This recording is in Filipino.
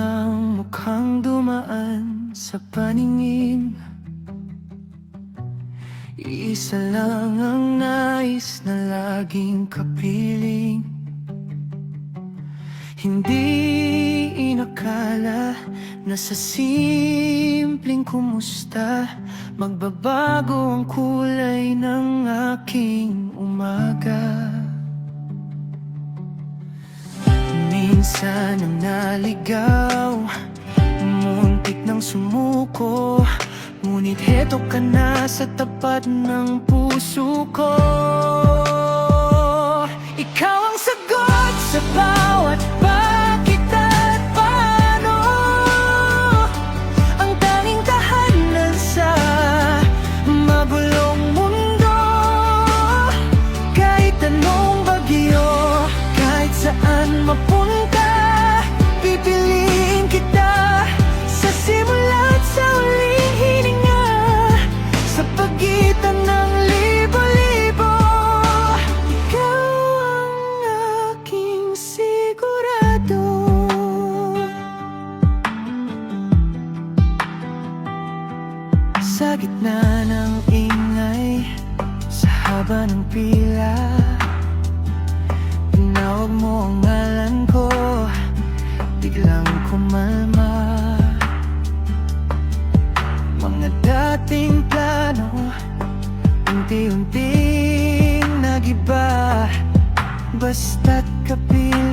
ang mukhang dumaan sa paningin. Iisa lang ang nais na laging kapiling. Hindi inakala na sa simpleng kumusta magbabago ang kulay ng aking umaga. Minsan ang naligaw, muntik nang sumuko, ngunit heto ka na sa tapat ng puso ko. Ikaw ang sagot sa bawat bakit at paano, ang tanging tahanan sa mabulong mundo. Kahit anong bagyo, kahit saan mapunta, pipiliin kita sa simula't sa huling hininga. Sa pagitan ng libo-libo, ikaw ang aking sigurado. Sa gitna ng ingay, sa haba ng pila, tinawag mo ang ngalan ko, biglang kumalma. Mga dating plano, unti-unting nagiba, basta't kapiling